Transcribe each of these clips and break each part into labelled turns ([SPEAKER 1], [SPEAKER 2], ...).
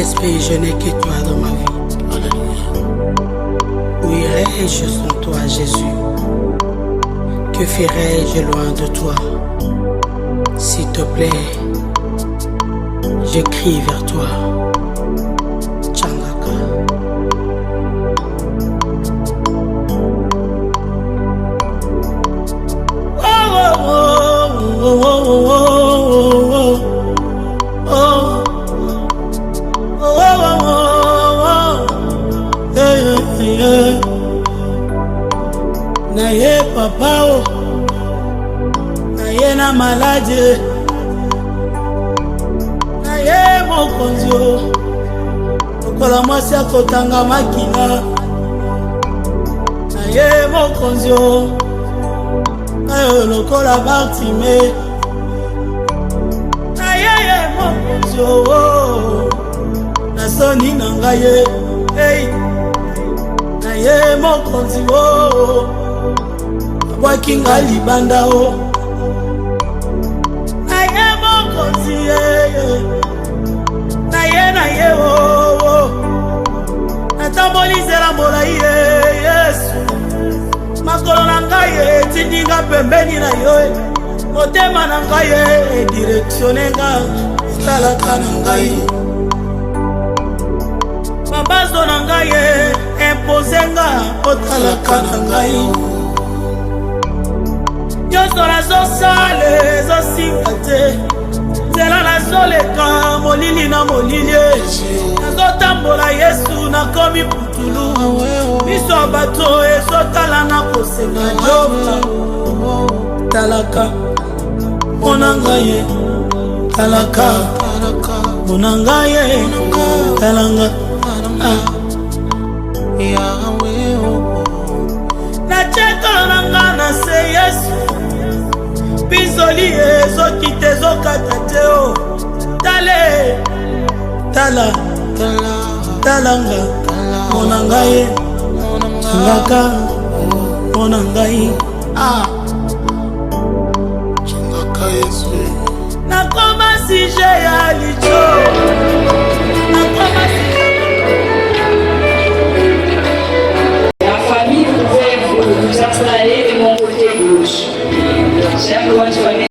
[SPEAKER 1] Saint-Esprit, je n'ai que toi dans ma vie. Alléluia. Où irais-je sans toi, Jésus? Que ferais-je loin de toi? S'il te plaît, je crie vers toi. Tchangaka. Oh, oh, oh, oh, oh, oh, oh, oh. Naye papa o, naye na malade, naye mokonzi o, lokola mwasi akotanga makila, naye mokonzi o, naye lokola Bartime, naye mokonzi o, nasoni na ngaye, hey, naye mokonzi o, wakinga libanda o, naye mokonzi naye o, natambolizela molai Yesu, makolo na ngai etindinga pembeni na yo, motema na ngai directione nga etalaka na ngai, mabazo na ngai impose nga otalaka na ngai, nyonso nazosala ezosimba te, nzela nazoleka molili na molili, nazotambola Yesu nakomi putulu, miso ya bato ezotala na kosenga Jehova. Talaka mona ngai, talaka mona ngai, talanga nachekala na nga na se Yesu, bizoli ezokite ezokata te o, tale tala talanga mona ngai, changaka mona ngai, changaka Yesu, nakoma sije ya licho, nakoma sije.
[SPEAKER 2] La famille pouvait vous installer de mon côté gauche. Chers loin de famille.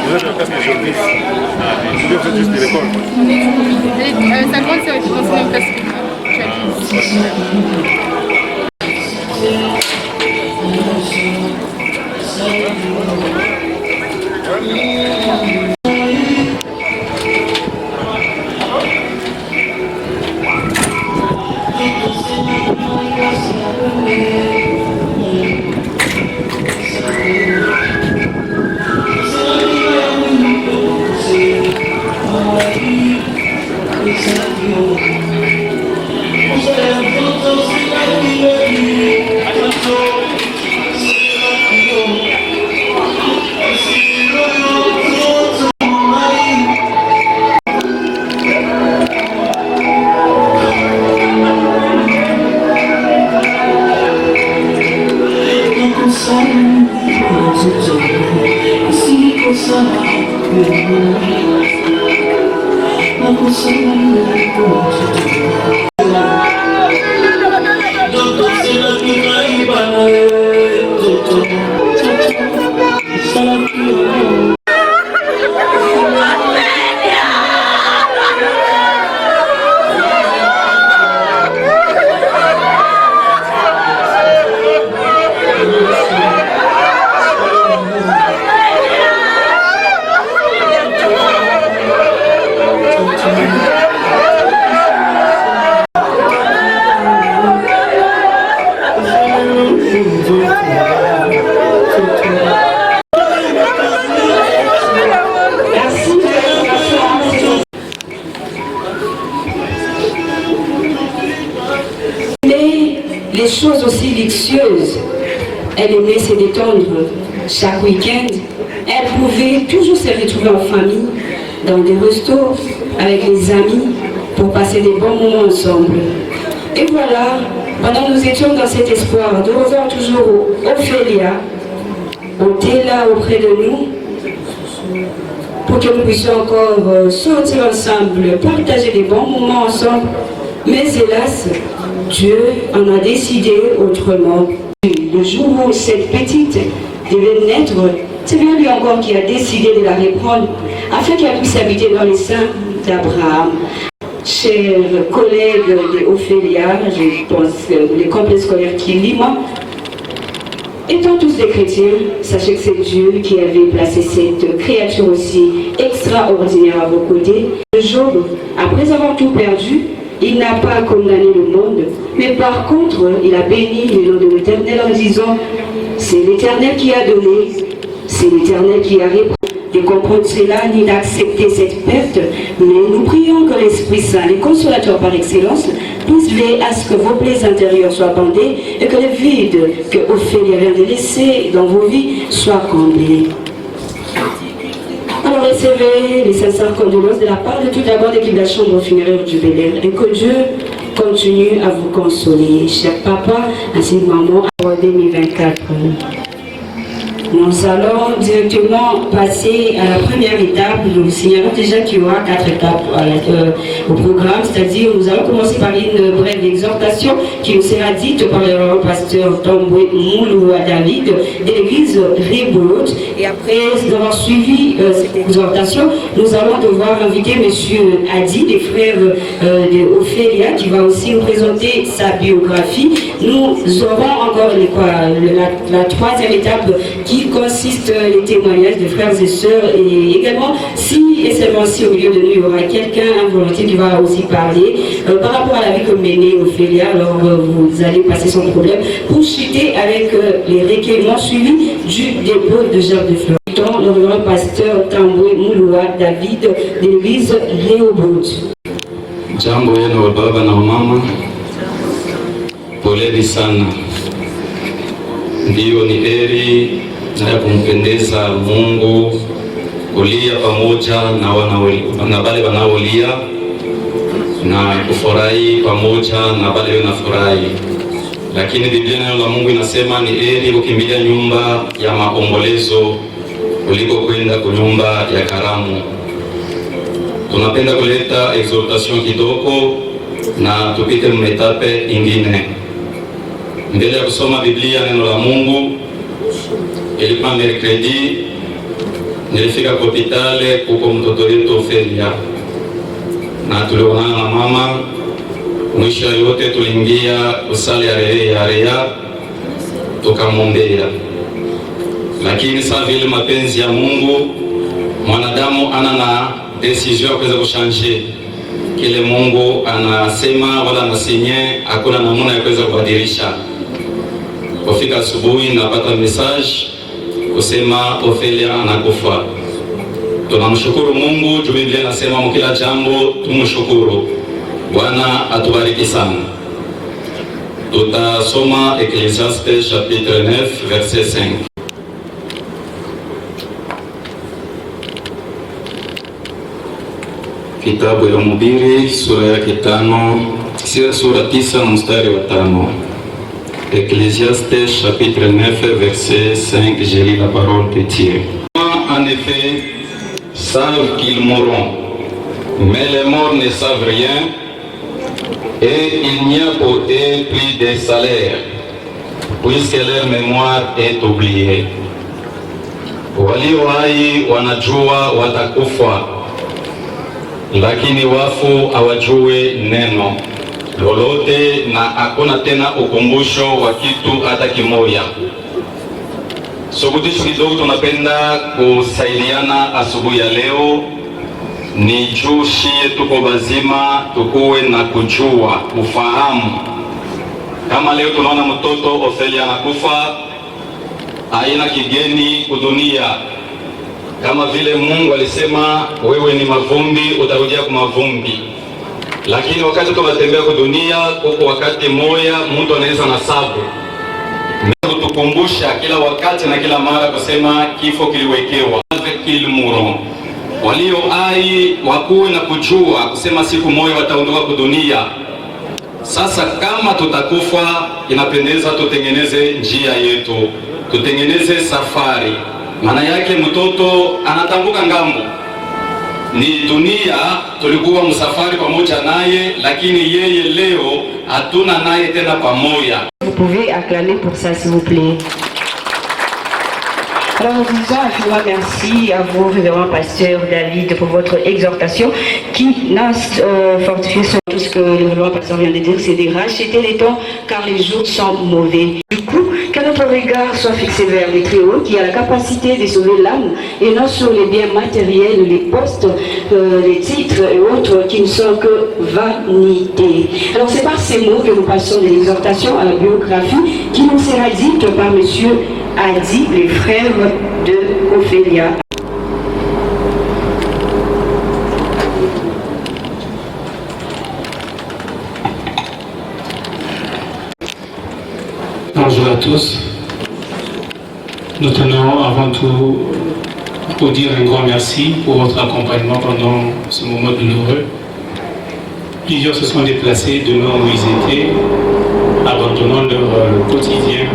[SPEAKER 3] Vous êtes un café aujourd'hui. Vous êtes juste de l'école.
[SPEAKER 4] Ça compte, c'est aussi continuer au classique.
[SPEAKER 5] des choses aussi luxueuses. Elle aimait se détendre chaque week-end. Elle pouvait toujours se retrouver en famille, dans des restos, avec les amis, pour passer des bons moments ensemble. Et voilà, pendant que nous étions dans cet espoir de revoir toujours Ophélia, on était là auprès de nous, pour que nous puissions encore sortir ensemble, partager des bons moments ensemble. Mais hélas, Dieu en a décidé autrement. Le jour où cette petite devait naître, c'est bien lui encore qui a décidé de la reprendre afin qu'elle puisse habiter dans les seins d'Abraham. Chers collègues de Ophélia, je pense que les complexes scolaires qui liment, étant tous des chrétiens, sachez que c'est Dieu qui avait placé cette créature aussi extraordinaire à vos côtés. Job, après avoir tout perdu, il n'a pas condamné le monde, mais par contre, il a béni le nom de l'Éternel en disant, c'est l'Éternel qui a donné, c'est l'Éternel qui a répondu. De comprendre cela ni d'accepter cette perte, mais nous prions que l'Esprit Saint, le consolateur par excellence, puisse veiller à ce que vos plaies intérieures soient bandées et que le vide que Ophélia vient de laisser dans vos vies soit comblé. Alors recevez les sincères condoléances de la part de tout d'abord l'équipe de la chambre funéraire du Bel Air et que Dieu continue à vous consoler, cher papa ainsi que maman, en 2024. Nous allons directement passer à la première étape. Nous signalons déjà qu'il y aura 4 étapes au programme, c'est-à-dire nous allons commencer par une brève exhortation qui nous sera dite par le pasteur Tamboué Mouloua David de l'église Ribout. Et après avoir suivi cette exhortation, nous allons devoir inviter M. Adi, des frères de Ophélia, qui va aussi nous présenter sa biographie. Nous aurons encore la troisième étape qui consiste les témoignages de frères et sœurs, et également si et seulement si au milieu de nous il y aura quelqu'un, un volontaire qui va aussi parler par rapport à la vie que menait Ophélia. Alors vous allez passer sans problème pour chuter avec les recueillements suivis du dépôt de gerbes de fleurs. Le révérend pasteur Tamboué Mouloua David de l'église Rehoboth.
[SPEAKER 6] Jambo yenu wa baba na mama, poleni sana. Ndiyo, ni heri na ya kumpendeza Mungu kulia pamoja na wale wanaolia na kufurahi pamoja na wale wanafurahi. Lakini Biblia neno la Mungu inasema ni heri kukimbilia nyumba ya maombolezo kuliko kwenda kwa nyumba ya karamu. Tunapenda kuleta exhortation kidogo na tupite mmetape ingine. Mbele ya kusoma Biblia neno la Mungu, ilikuwa mercredi, nilifika kwa hospitali kuko mtoto wetu Ophélia, na tulionana na mama. Mwisho yote tuliingia kusali ya rea tukamwombea. Lakini saa vile mapenzi ya Mungu, mwanadamu ana na decision ya kuweza kushanje kile Mungu anasema wala anasinye, hakuna namna ya kuweza kubadilisha. Kufika asubuhi napata message kusema Ophélia anakufa. Tunamshukuru Mungu, Biblia inasema mkila jambo tumshukuru. Bwana atubariki sana. Tutasoma Ecclésiastes chapitre 9 verset 5. Kitabu ya Mhubiri sura yake 5, sura 9 mstari wa 5. Ecclésiastes chapitre 9 verset 5, je lis la parole de Dieu. En effet, savent qu'ils mourront, mais les morts ne savent rien, et il n'y a pour eux plus de salaire, puisque leur mémoire est oubliée. Walio hai wanajua watakufa, lakini wafu hawajui neno lolote, na hakuna tena ukumbusho wa kitu hata kimoja. Sokutisho kidogo tunapenda kusaidiana asubuhi ya leo ni juu shie tuko bazima tukuwe na kujua ufahamu. Kama leo tunaona mtoto Ophélia anakufa, haina kigeni kudunia. Kama vile Mungu alisema wewe ni mavumbi, utarudia kwa mavumbi. lakini wakati tunatembea kwa dunia, kwa wakati moja mtu anaweza na sabu kutukumbusha kila wakati na kila mara kusema kifo kiliwekewa kilmuro. Walio hai wakuwe na kujua kusema siku moja wataondoka kwa dunia. Sasa kama tutakufa, inapendeza tutengeneze njia yetu, tutengeneze safari. Maana yake mtoto anatambuka ngambo, ni dunia tulikuwa msafari pamoja naye, lakini yeye leo hatuna naye tena pamoja.
[SPEAKER 5] Vous pouvez acclamer pour ça, s'il vous plaît. Alors nous disons infiniment merci à vous, révérend pasteur David, pour votre exhortation qui n'a fortifié sur tout ce que le révérend pasteur vient de dire, c'est de racheter les temps car les jours sont mauvais. Du coup, que notre regard soit fixé vers les très hauts qui a la capacité de sauver l'âme et non sur les biens matériels, les postes, les titres et autres qui ne sont que vanité. Alors c'est par ces mots que nous passons de l'exhortation à la biographie qui nous sera dite par monsieur Adi, les frères de Ophélia.
[SPEAKER 7] Bonjour à tous. Nous tenons avant tout pour dire un grand merci pour votre accompagnement pendant ce moment douloureux. Plusieurs se sont déplacés de là où ils étaient, abandonnant leur quotidien.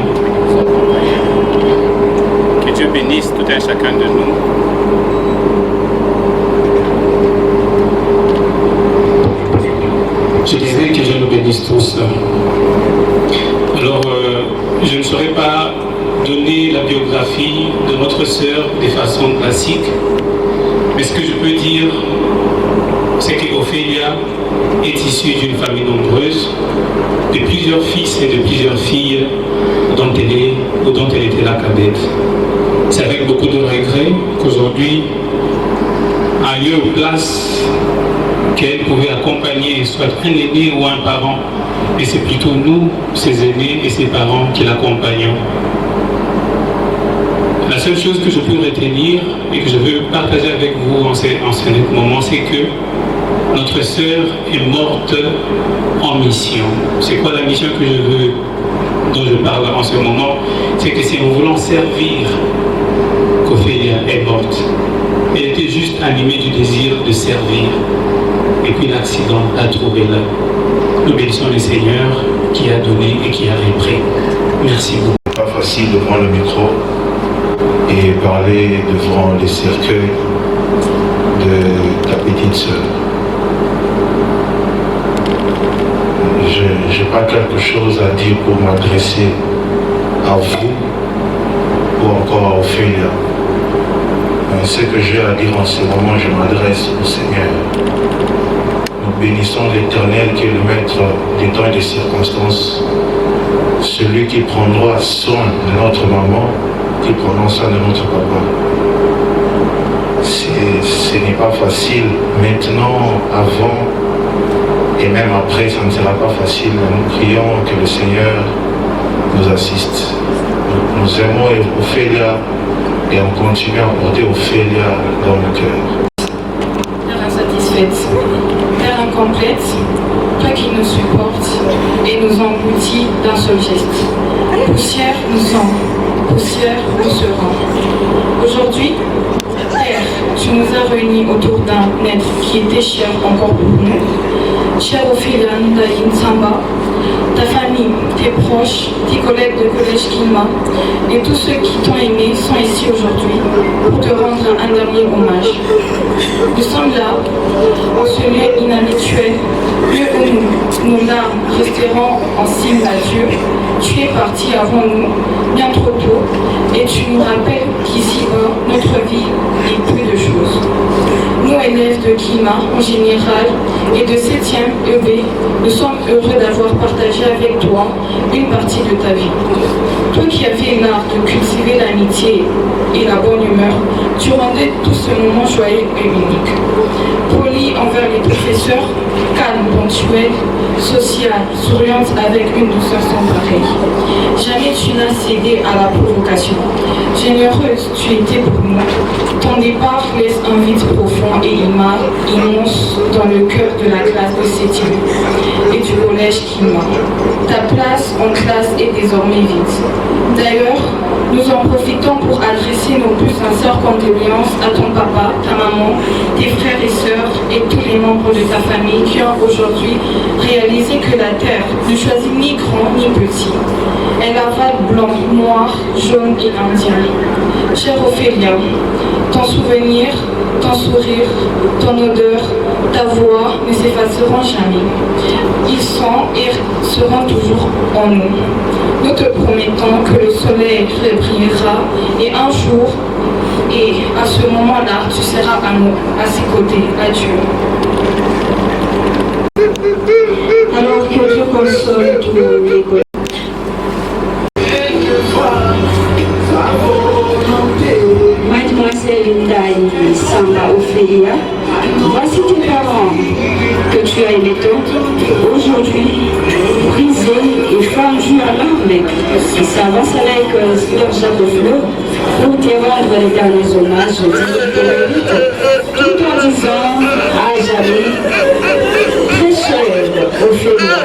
[SPEAKER 3] Que Dieu bénisse tout un chacun de nous.
[SPEAKER 7] Je disais que Dieu nous bénisse tous. Alors, je ne saurais pas donner la biographie de notre sœur de façon classique, mais ce que je peux dire, c'est qu'Ophélia est issue d'une famille nombreuse, de plusieurs fils et de plusieurs filles dont elle était la cadette. C'est avec beaucoup de regrets qu'aujourd'hui, à lieu ou place qu'elle pouvait accompagner soit un aîné ou un parent, mais c'est plutôt nous, ses aînés et ses parents qui l'accompagnons. La seule chose que je peux retenir et que je veux partager avec vous en ce moment, c'est que notre sœur est morte en mission. C'est quoi la mission dont je parle en ce moment? C'est que c'est en voulant servir qu'Ophélia est morte. Elle était juste animée du désir de servir. Et puis l'accident a trouvé là. Nous bénissons le Seigneur qui a donné et qui a repris. Merci beaucoup.
[SPEAKER 8] Pas facile de prendre le micro et parler devant les cercueils de ta petite sœur. Je n'ai pas quelque chose à dire pour m'adresser à vous ou encore à Ophélia. Mais ce que j'ai à dire en ce moment, je m'adresse au Seigneur. Nous bénissons l'Éternel qui est le maître des temps et des circonstances, celui qui prendra soin de notre maman, qui prendra soin de notre papa. Ce n'est pas facile maintenant, avant et même après, ça ne sera pas facile, mais nous prions que le Seigneur nous assiste. Nous aimons Ophélia et on continue à porter Ophélia dans nos cœurs.
[SPEAKER 9] Père insatisfaite, Père incomplète, toi qui nous supportes et nous engloutis d'un seul geste. Poussière nous sommes, poussière nous serons. Aujourd'hui, Père, tu nous as réunis autour d'un être qui était cher encore pour nous. Cher Ophélia Ndaïn Samba, ta famille, tes proches, tes collègues de collège Kilma et tous ceux qui t'ont aimé sont ici aujourd'hui pour te rendre un dernier hommage. Nous sommes là, en ce lieu inhabituel, lieu où nos larmes resteront en signe d'adieu. Tu es parti avant nous, bien trop tôt, et tu nous rappelles qu'ici-bas, notre vie est peu de choses. Nous, élèves de Kilma en général et de 7e EB, nous sommes heureux d'avoir partagé avec toi une partie de ta vie. Toi qui as fait l'art de cultiver l'amitié et la bonne humeur, tu rendais tout ce moment joyeux et unique. Poli envers les professeurs, calme, ponctuelle, sociale, souriante avec une douceur sans pareille. Jamais tu n'as cédé à la provocation. Généreuse, tu étais pour moi. Ton départ laisse un vide profond et immense dans le cœur de la classe de 7e et du collège qui m'a. Ta place en classe est désormais vide. D'ailleurs, nous en profitons pour adresser nos plus sincères condoléances à ton papa, ta maman, tes frères et sœurs et tous les membres de ta famille qui ont aujourd'hui réalisé que la terre ne choisit ni grand ni petit. Elle avale blanc, noir, jaune et indien. Chère Ophélia, ton souvenir, ton sourire, ton odeur, ta voix ne s'effaceront jamais. Ils sont et seront toujours en nous. Nous te promettons que le soleil rebrillera et un jour, et à ce moment-là, tu seras à ses côtés. Adieu.
[SPEAKER 5] Alors que Dieu console tous les collègues. Mademoiselle Ndaï Samba Ophélia, voici tes parents que tu as aimés tant, aujourd'hui brisés et fendus à l'armée. Ils s'avancent avec leur chapeau de fleurs pour te rendre les derniers hommages tout en disant à jamais très chère Ophélia.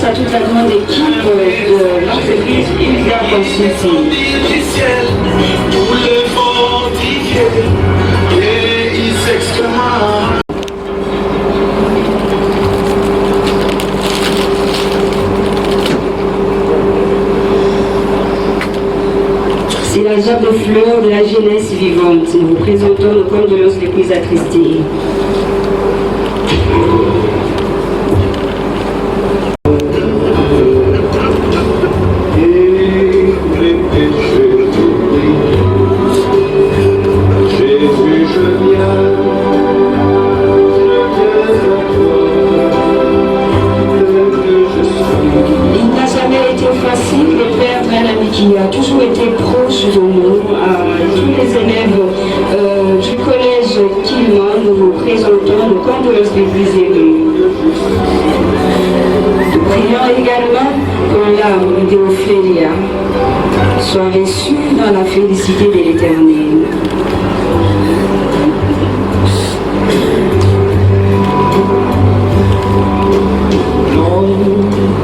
[SPEAKER 5] À toute la grande équipe de l'entreprise Ulga Consulting. C'est la gerbe de fleurs de la jeunesse vivante. Nous vous présentons nos condoléances les plus attristées. Qui a toujours été proche de nous, à tous les élèves du collège Kilman, nous vous présentons nos condoléances les plus émues. Nous prions également que l'âme d'Ophélia soit reçue dans la félicité de l'Éternel.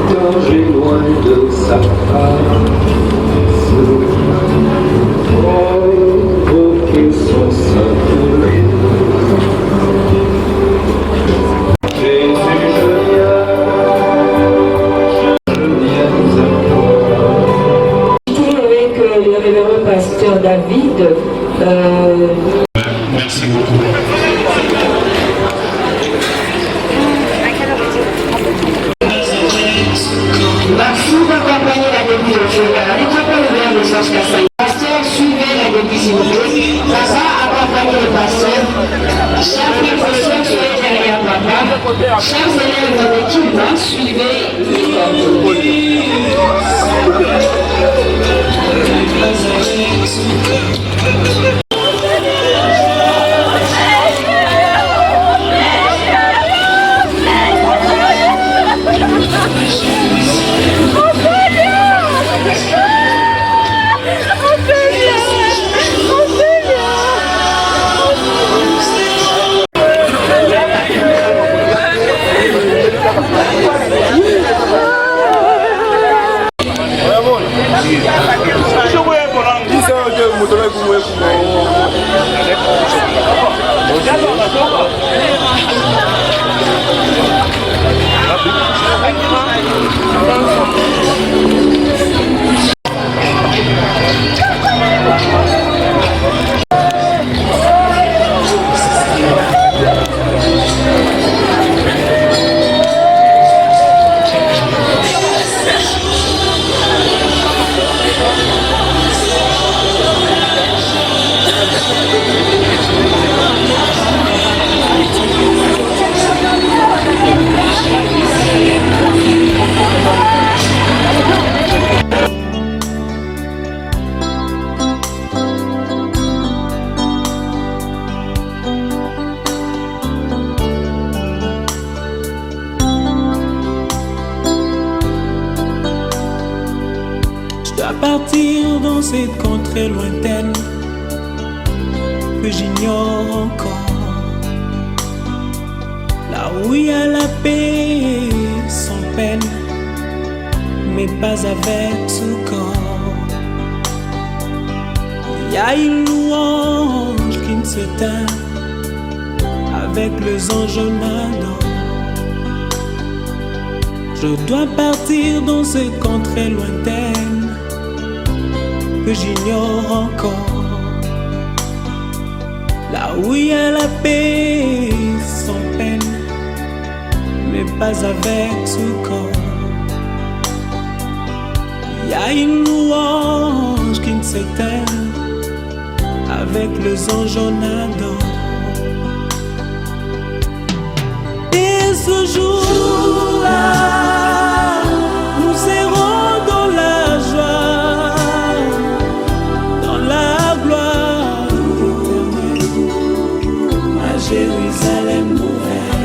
[SPEAKER 10] Quand j'ai loin de sa face, provoquer son sein pour lui. Jésus, je viens à toi.
[SPEAKER 5] Avec le révérend pasteur David.
[SPEAKER 7] Merci beaucoup.
[SPEAKER 5] La foule accompagnait la début de Dieu. N'allez pas le verre de Georges Cassagne. Pasteur, suivez la début s'il vous plaît.
[SPEAKER 11] Partir dans cette contrée lointaine que j'ignore encore, là où il y a la paix sans peine, mais pas avec ce corps. Il y a une louange qui ne s'éteint avec les anges nadant. Je dois partir dans cette contrée lointaine que j'ignore encore, là où il y a la paix sans peine, mais pas avec ce corps. Il y a une louange qui ne s'éteint avec les anges nadant. Et ce jour-là, nous serons dans la joie, Jérusalem nouvelle.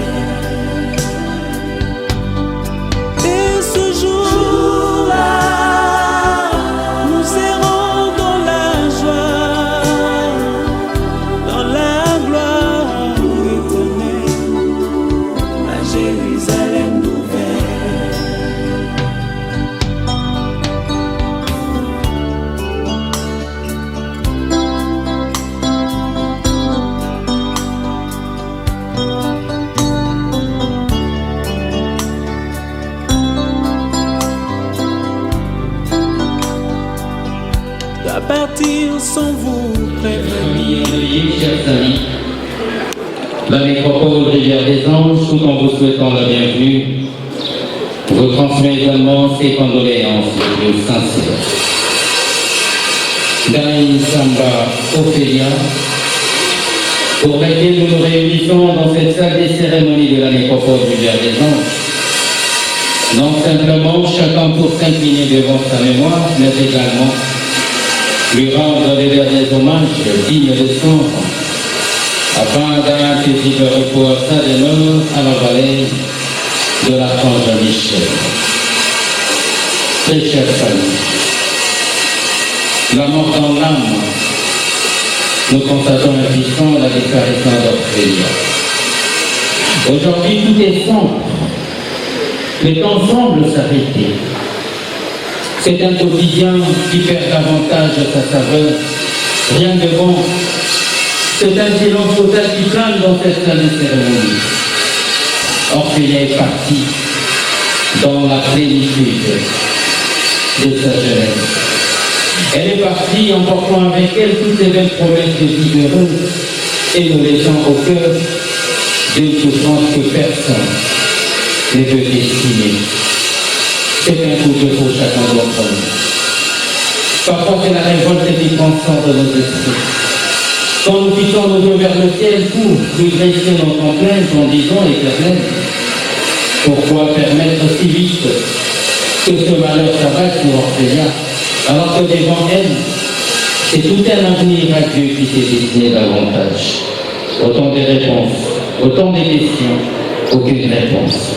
[SPEAKER 11] Et ce jour-là, nous serons dans la joie, dans la gloire éternelle, à Jérusalem partir sans vous prévenir.
[SPEAKER 12] Chers amis, la métropole Rivière des Anges, tout en vous souhaitant la bienvenue, vous transmet également ses condoléances les plus sincères. Daïn Samba Ophélia, pour laquelle nous nous réunissons dans cette salle des cérémonies de la métropole Rivière des Anges, non simplement chacun pour s'incliner devant sa mémoire, mais également lui rendre les derniers hommages dignes de son nom, afin garantir le repos à sa demeure à la vallée de l'archange Michel. Très chers familles, la mort dans l'âme, nous constatons impuissant la disparition d'Ophélia. Aujourd'hui, tout est sombre. Le temps semble s'arrêter. C'est un quotidien qui perd davantage sa saveur. Rien de bon. C'est un silence total qui plane dans cette salle de cérémonie. Ophélia est partie dans la plénitude de sa jeunesse. Elle est partie en portant avec elle toutes ces belles promesses de vie heureuse et nous laissant au cœur d'une souffrance que personne ne peut estimer. C'est un coup de pour chacun d'entre nous. Parfois c'est la révolte qui transcende nos esprits. Quand nous fixons nos yeux vers le ciel pour lui dresser notre plainte en disant Éternel, pourquoi permettre si vite que ce malheur s'abatte sur Ophélia, alors que devant elle, C'est tout un avenir à Dieu qui s'est dessiné davantage. Autant de réponses, autant de questions, aucune réponse.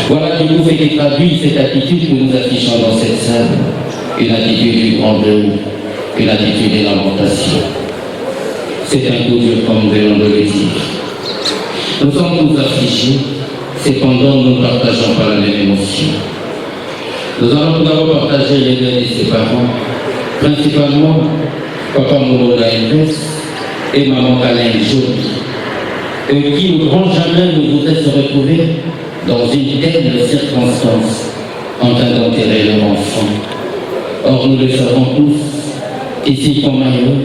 [SPEAKER 12] Voilà du coup ce qui traduit cette attitude que nous affichons dans cette salle. Une attitude du grand deuil, une attitude de lamentation. C'est un coup dur comme venons de le dire. Nous sommes tous affligés, cependant nous ne partageons pas la même émotion. Nous allons tout d'abord partager les deuils de ses parents, principalement Papa Mouro Laïnès et Maman Alain Jaune, qui au grand jamais nous voudraient se retrouver dans une telle circonstance en train d'enterrer leur enfant. Or nous le savons tous, ici comme ailleurs,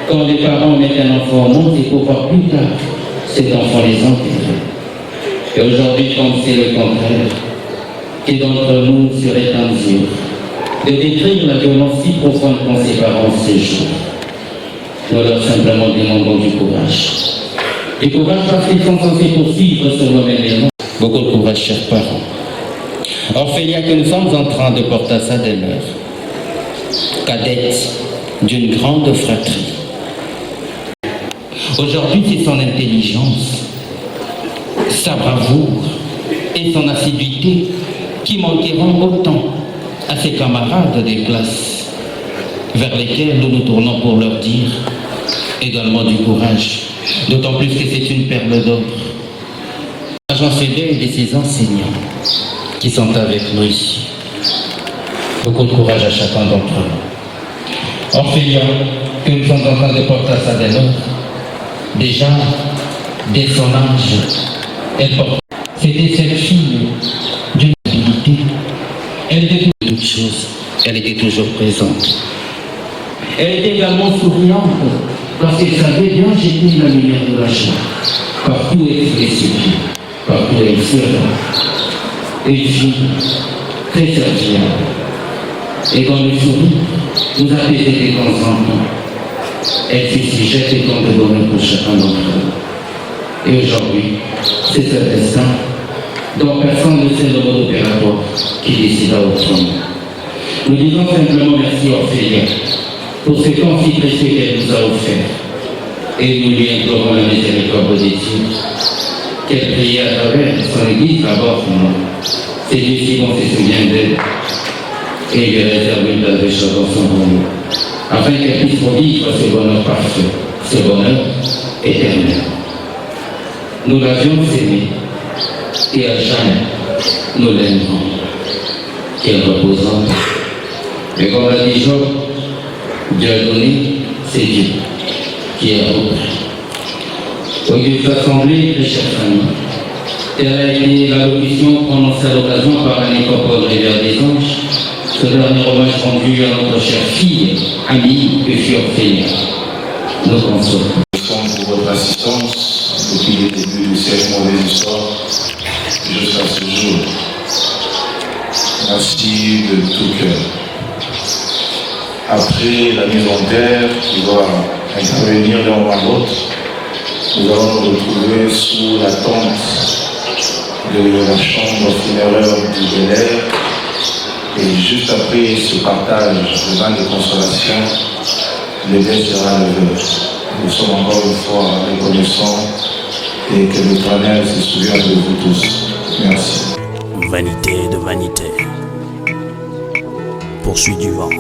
[SPEAKER 12] quand les parents mettent un enfant au monde, c'est pour voir plus tard cet enfant les enterrer. Et aujourd'hui, comme c'est le contraire, qui d'entre nous serait en mesure de décrire la violence si profonde qu'ont ses parents ces jours. Nous leur simplement demandons du courage. Du courage parce qu'ils sont censés poursuivre sur nous-mêmes. Beaucoup de courage, chers parents. Orphélia que nous sommes en train de porter à sa demeure, cadette d'une grande fratrie. Aujourd'hui, c'est son intelligence, sa bravoure et son assiduité qui manqueront autant à ses camarades des classes vers lesquels nous nous tournons pour leur dire également du courage, d'autant plus que c'est une perle d'or. J'en fais de ces enseignants qui sont avec nous ici. Beaucoup de courage à chacun d'entre nous. Orphélia, que nous sommes en train de porter à sa demeure, déjà, dès son âge, elle portait. C'était cette fille d'une habilité. Elle était toutes choses, elle était toujours présente. Elle était également souriante, parce qu'elle savait bien jeter la lumière de la joie. Partout elle faisait ses pieds, partout elle serait. Une fille très serviable. Et quand le sourire nous apaisait de temps en temps, elle fustigait et tant de bonheur pour chacun d'entre nous. Et aujourd'hui, c'est ce destin dont personne ne sait le mode opératoire qui décida autrement. Nous disons simplement merci Orphélia pour ce temps si précieux qu'elle nous a offert. Et nous lui implorons la miséricorde de Dieu, qu'elle prie à travers son église d'abord pour nous. C'est Dieu qui bon se souvient d'elle et lui réserve une place de choix dans son royaume, afin qu'elle puisse revivre ce bonheur parfait, ce bonheur éternel. Nous l'avions aimé et à jamais nous l'aimerons. Qu'elle repose en paix. Mais comme l'a dit Job, Dieu a donné, c'est Dieu qui est auprès. Au lieu de l'Assemblée, très chère famille, telle a été l'allocution prononcée à l'occasion par un nécropole Rivière des Anges, ce dernier hommage rendu à notre chère fille, amie que fut Orphélia. Nous consolons.
[SPEAKER 8] Merci pour votre assistance depuis le début de cette mauvaise histoire jusqu'à ce jour. Merci de tout cœur. Après la mise en terre qui va intervenir d'un moment à l'autre, nous allons nous retrouver sous la tente de la chambre funéraire du Bel-Air. Et juste après ce partage de bain de consolation, le deuil sera levé. Nous sommes encore une fois reconnaissants et que l'Éternel se souvienne de vous tous. Merci.
[SPEAKER 13] Vanité de vanité, poursuit du vent.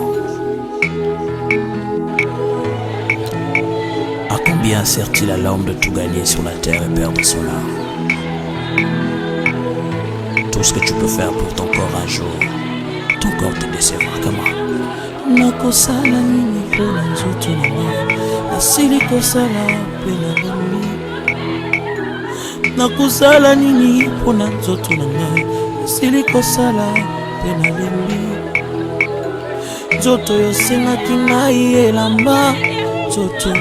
[SPEAKER 13] À combien sert-il à l'homme de tout gagner sur la terre et perdre son âme? Tout ce que tu peux faire pour ton corps un jour, ton corps te décevra. Comment?
[SPEAKER 11] Nakosala nini pona nzoto na ngai, nasili kosala mpe nalembi. Nakosala nini pona nzoto na ngai, nasili kosala mpe nalembi. Nzoto yosengaki ngai elamba, nzoto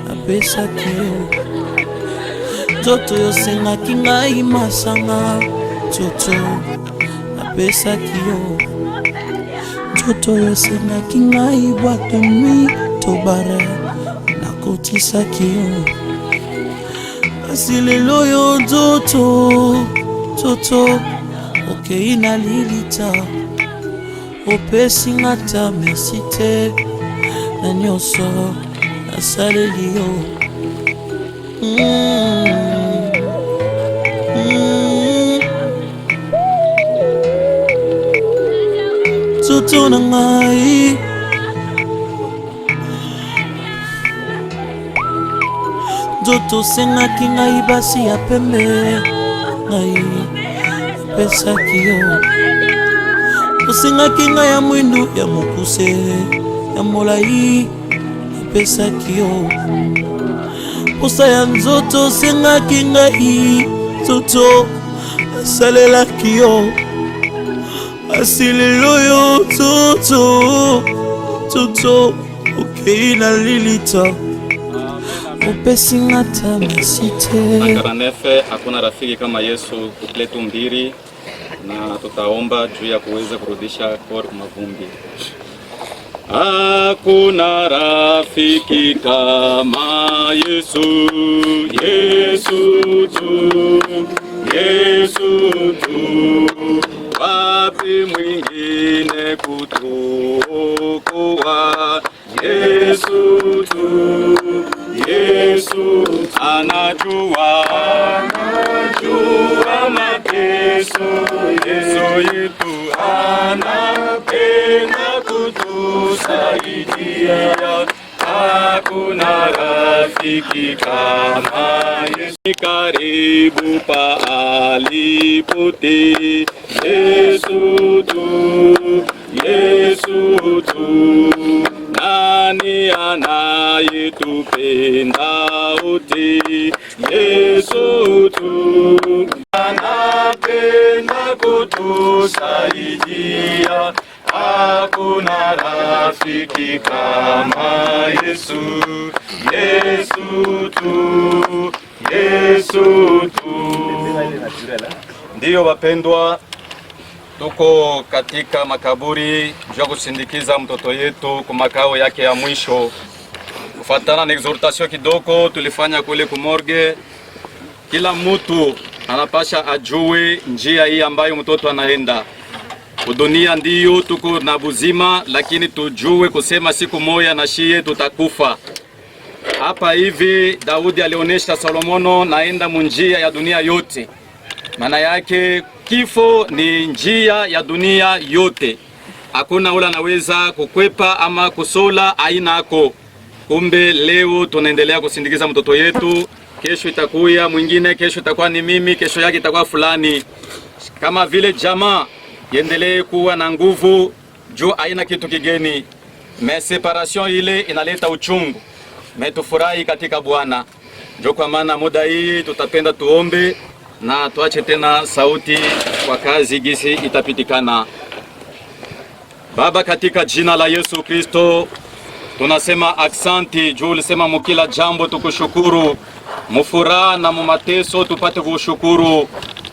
[SPEAKER 11] napesaki yo. Nzoto yosengaki ngai masanga, nzoto napesaki yo. Nzoto yosengaki ngai boîte de nuit to bare, nakotisaki yo. Kasi lelo yo nzoto, nzoto okei na lilita, opesi nga ta merci te.
[SPEAKER 13] na nyonso nasaleli yo. Nzoto na ngai, nzoto sengaki ngai basi ya pembe, ngai pesaki yo. Osengaki ngai ya mwindu ya mokuse ya molai, pesaki yo. Posa ya nzoto sengaki ngai, nzoto asalelaki yo. Asilelo yo toto okei na lilita upesi ngata masite.
[SPEAKER 6] Na Karanefe hakuna rafiki kama Yesu kupletu mbiri, na tutaomba juu ya kuweza kurudisha kwa mavumbi. Hakuna rafiki kama Yesu, Yesu tu, Yesu tu. Wapi mwingine kutuokoa? Yesu tu, Yesu anajua mateso. Yesu yetu anapenda kutusaidia. Hakuna rafiki kama Yesu. Karibu pahali pote, Yesu tu, Yesu tu. Nani anayetupenda wote? Yesu tu anapenda kutusaidia. Hakuna rafiki kama Yesu, Yesu tu, Yesu tu. Ndiyo wapendwa, tuko katika makaburi juu kusindikiza mtoto yetu kwa makao yake ya mwisho. Kufuatana na exhortation kidogo tulifanya kule kumorge, kila mtu anapasha ajue njia hii ambayo mtoto anaenda. Dunia ndiyo tuko na buzima, lakini tujue kusema siku moja na shie tutakufa. Hapa hivi Daudi alionyesha Solomono naenda munjia ya dunia yote. Maana yake kifo ni njia ya dunia yote. Hakuna ula naweza kukwepa ama kusola aina ako. Kumbe leo tunaendelea kusindikiza mtoto yetu. Kesho itakuya mwingine, kesho itakuwa ni mimi, kesho yake itakuwa fulani. Kama vile jamaa yendelee kuwa na nguvu juu aina kitu kigeni. Separation ile inaleta uchungu. Tufurahi katika Bwana. Ndio kwa maana muda hii tutapenda tuombe na tuache tena sauti kwa kazi gisi itapitikana. Baba, katika jina la Yesu Kristo tunasema aksanti juu ulisema mukila jambo tukushukuru, mufuraha na mumateso tupate kushukuru.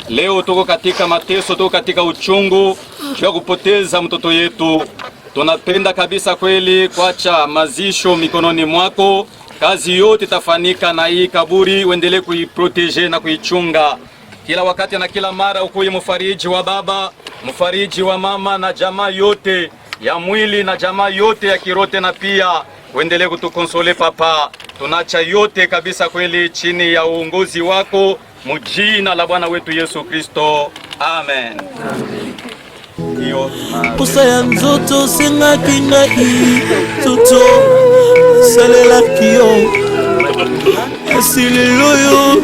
[SPEAKER 6] Leo tuko katika mateso, tuko katika uchungu ya kupoteza mtoto yetu. Tunapenda kabisa kweli kuacha mazisho mikononi mwako. Kazi yote itafanika na hii kaburi uendelee kuiprotege na kuichunga. Kila wakati na kila mara ukuye mfariji wa baba, mfariji wa mama na jamaa yote ya mwili na jamaa yote ya kirote, na pia uendelee kutukonsole papa. Tunacha yote kabisa kweli chini ya uongozi wako, mujina la Bwana wetu Yesu Kristo. Amen.
[SPEAKER 13] Posa ya nzoto sengaki ngai, toto salelaki yo. Asilelo yo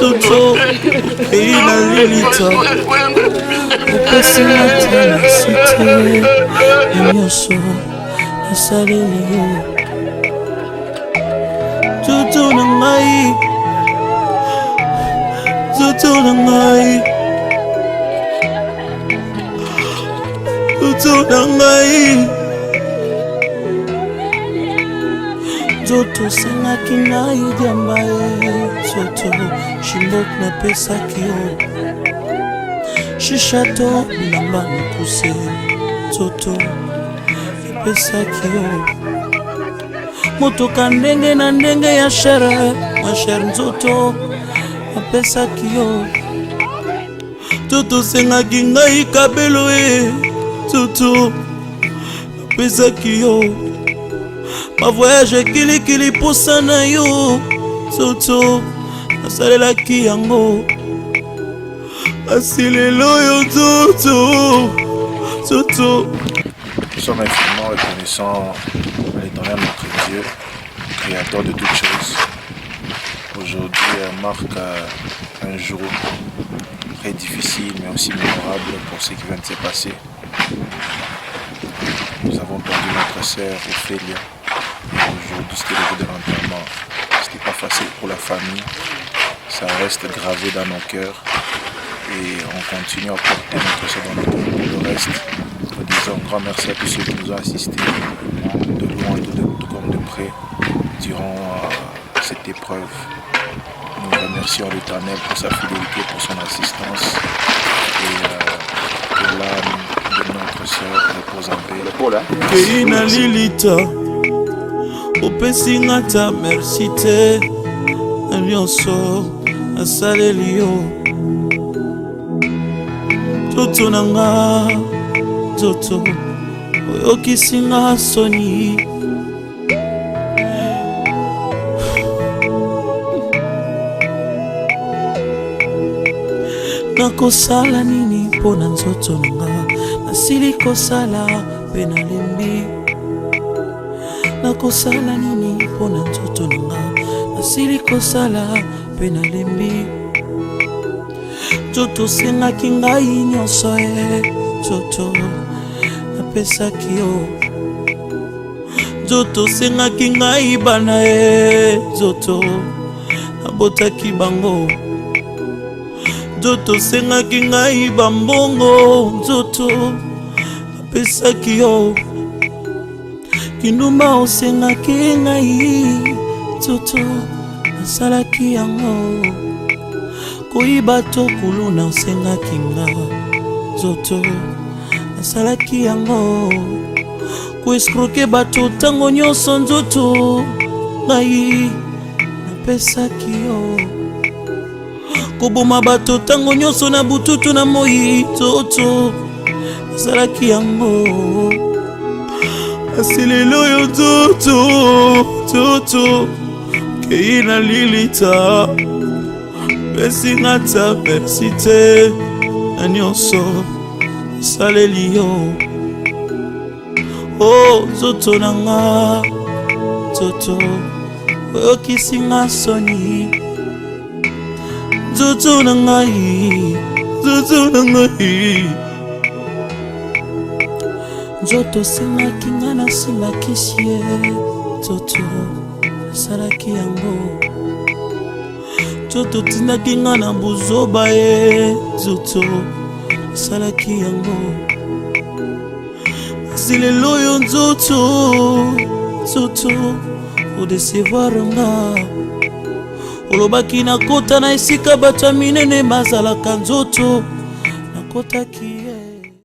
[SPEAKER 13] toto ina lilita upesi ngata masite nyonso asaleli yo. Toto na ngai, toto na ngai, toto na ngai. Zoto sengaki ngai diambaye, zoto shimbok na pesaki yo. Shishato bilamba mukuse, zoto pesaki yo. Motoka ndenge na ndenge ya shere, ma shere nzoto pesaki yo. Zoto sengaki ngai kabelo e, zoto
[SPEAKER 11] napesaki yo bavoyage kilikili posa na yo nzoto nasalelaki yango asi lelo yo nzoto.
[SPEAKER 8] Nous sommes infiniment reconnaissants à l'Éternel notre Dieu, créateur de toutes choses. Aujourd'hui marque un jour très difficile mais aussi mémorable pour ce qui vient de se passer. Nous avons perdu notre sœur Ophélia et aujourd'hui c'était le jour de l'enterrement. C'était pas facile pour la famille, ça reste gravé dans nos cœurs et on continue à porter notre sœur dans le reste. Nous disons un grand merci à tous ceux qui nous ont assistés de loin, tout comme de près durant cette épreuve. Nous remercions l'Éternel pour sa fidélité, pour son assistance et que l'âme de notre sœur repose en paix.
[SPEAKER 11] Keina lilita opesinga ta merci te nyonso asaleli yo toto nanga toto oyokisinga soni nakosala nini mpona nzoto nanga nasili kosala mpe nalembi nakosala nini mpona nzoto nanga nasili kosala mpe nalembi nzoto osengaki ngai nyonso nzoto napesaki yo nzoto osengaki ngai bana nzoto nabotaki bango nzoto osengaki ngai bambongo nzoto napesaki yo kindumba osengaki ngai nzoto nasalaki yango koyiba to kuluna osengaki nga nzoto nasalaki yango koeskroke bato ntango nyonso nzoto ngai napesaki yo koboma bato ntango nyonso na bututu na moi nzoto nasalaki yango asi lelo yo nzoto keina lilita pesinga ta merci te na nyonso esaleli yo o nzoto nanga nzoto oyokisinga soni nzoto na ngai nzoto osengaki nga nasimbakisi ye nzoto nasalaki yango nzoto otindaki nga na buzoba ye nzoto nasalaki yango kasi lelo oyo nzoto odesevoir nga olobaki nakota na esika bato ya minene bazalaka nzoto nakotaki